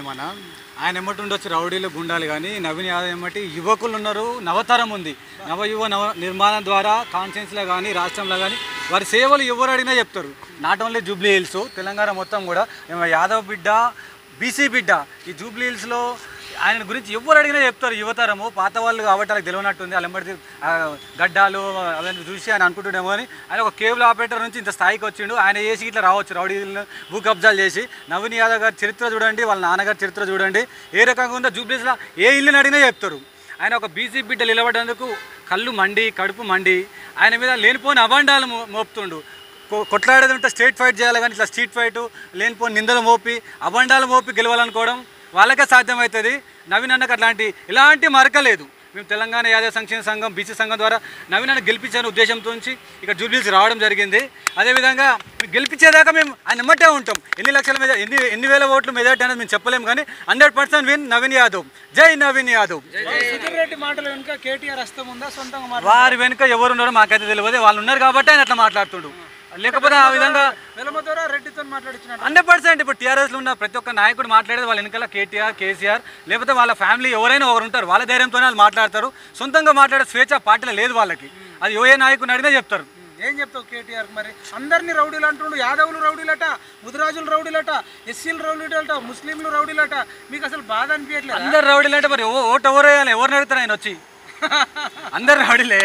మన ఆయన ఎమ్మటి ఉండొచ్చు రౌడీలు గుండాలు కానీ నవీన్ యాదవ్ ఎమ్మటి యువకులు ఉన్నారు, నవతరం ఉంది. నవ నిర్మాణం ద్వారా కాన్స్టిట్యున్సీలో కానీ రాష్ట్రంలో కానీ వారి సేవలు ఎవరు అడిగినా చెప్తారు. Not only Jubilee hills, Telangana మొత్తం కూడా యాదవ్ బిడ్డ, బీసీ బిడ్డ. ఈ జూబ్లీ హిల్స్లో ఆయన గురించి ఎవరు అడిగినా చెప్తారు. యువతరము పాత వాళ్ళు కాబట్టి వాళ్ళకి తెలియనట్టుంది. వాళ్ళెంబడి గడ్డాలు అవన్నీ చూసి ఆయన అనుకుంటుండేమో అని ఆయన ఒక కేబుల్ ఆపరేటర్ నుంచి ఇంత స్థాయికి వచ్చిండు. ఆయన చేసి ఇట్లా రావచ్చు, రౌడీలను భూ కబ్జాలు చేసి. నవీన్ యాదవ్ గారి చరిత్ర చూడండి, వాళ్ళ నాన్నగారి చరిత్ర చూడండి, ఏ రకంగా ఉందో. జూబ్లీస్లో ఏ ఇల్లుని అడిగినా చెప్తారు. ఆయన ఒక బీసీ బిడ్డ నిలబడేందుకు కళ్ళు మండి, కడుపు మండి, ఆయన మీద లేనిపోని అభాండాలు మోపుతుండు. కొట్లాడేది ఉంటే స్ట్రీట్ ఫైట్ చేయాలి, కానీ ఇట్లా స్ట్రీట్ ఫైట్ లేనిపోని నిందలు మోపి అభాండాలు మోపి గెలవాలనుకోవడం వాళ్ళకే సాధ్యమవుతుంది. నవీన్ అన్నకు ఇలాంటి మరక లేదు. మేము తెలంగాణ యాదవ సంక్షేమ సంఘం, బీసీ సంఘం ద్వారా నవీన్ అన్న గెలిపించే ఉద్దేశంతో ఇక్కడ జూబ్లీస్ రావడం జరిగింది. అదేవిధంగా గెలిపించేదాకా మేము ఆయన ఎమ్మటే ఉంటాం. ఎన్ని లక్షల మీద ఎన్ని వేల ఓట్లు మెజార్టీ అనేది మేము చెప్పలేము, కానీ 100% విన్ నవీన్ యాదవ్. జై నవీన్ యాదవ్. వారి వెనుక ఎవరు ఉన్నారో మాకైతే తెలియదు. వాళ్ళు ఉన్నారు కాబట్టి ఆయన అట్లా మాట్లాడుతుండు. లేకపోతే ఆ విధంగా 100% ఇప్పుడు టీఆర్ఎస్లో ఉన్న ప్రతి ఒక్క నాయకుడు మాట్లాడేది వాళ్ళ వెనకాల కేటీఆర్, కేసీఆర్, లేకపోతే వాళ్ళ ఫ్యామిలీ ఎవరైనా ఒకరు ఉంటారు. వాళ్ళ ధైర్యంతోనే వాళ్ళు మాట్లాడతారు. సొంతంగా మాట్లాడే స్వేచ్ఛ పార్టీలో లేదు వాళ్ళకి. అది ఏ నాయకుడిని అడిగినా చెప్తారు. ఏం చెప్తావు కేటీఆర్? మరి అందరినీ రౌడీలు అంటుండు. యాదవులు రౌడీలట, ముదిరాజులు రౌడీలట, ఎస్సీలు రౌడీలట, ముస్లింలు రౌడీలట. మీకు అసలు బాధ అనిపించట్లేదు? అందరు రౌడీలంటే మరి ఓటు ఎవరు వేయాలి? ఎవరిని అడుగుతారు? ఆయన వచ్చి అందరు రౌడీలే,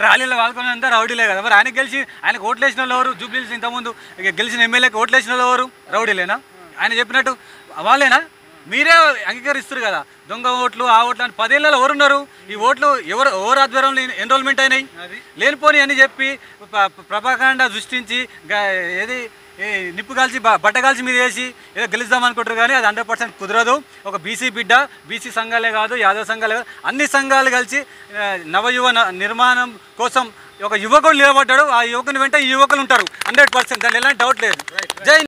ర్యాలీలో పాల్గొని అందరు రౌడీలే కదా. మరి ఆయన గెలిచి ఆయనకు ఓట్లు వేసిన వాళ్ళు ఎవరు? జూబ్లీస్ ఇంతకుముందు గెలిచిన ఎమ్మెల్యేకి ఓట్లు వేసిన వాళ్ళు ఎవరు? రౌడీలేనా? ఆయన చెప్పినట్టు వాళ్ళేనా? మీరే అంగీకరిస్తారు కదా. దొంగ ఓట్లు, ఆ ఓట్లు అని 10 ఏళ్ళలో ఎవరున్నారు? ఈ ఓట్లు ఎవరు ఆధ్వర్యంలో ఎన్రోల్మెంట్ అయినాయి? లేనిపోని అని చెప్పి ప్రపాకాండ సృష్టించి ఏది నిప్పు కాల్చి బట్ట కాల్చి మీద వేసి ఏదో గెలుద్దామనుకుంటారు, కానీ అది 100% కుదరదు. ఒక బీసీ బిడ్డ, బీసీ సంఘాలే కాదు, యాదవ సంఘాలే కాదు, అన్ని సంఘాలు కలిసి నవయువ నిర్మాణం కోసం ఒక యువకుడు నిలబడ్డాడు. ఆ యువకుని వెంట ఈ యువకులు ఉంటారు 100%. దాంట్లో ఎలాంటి డౌట్ లేదు. జై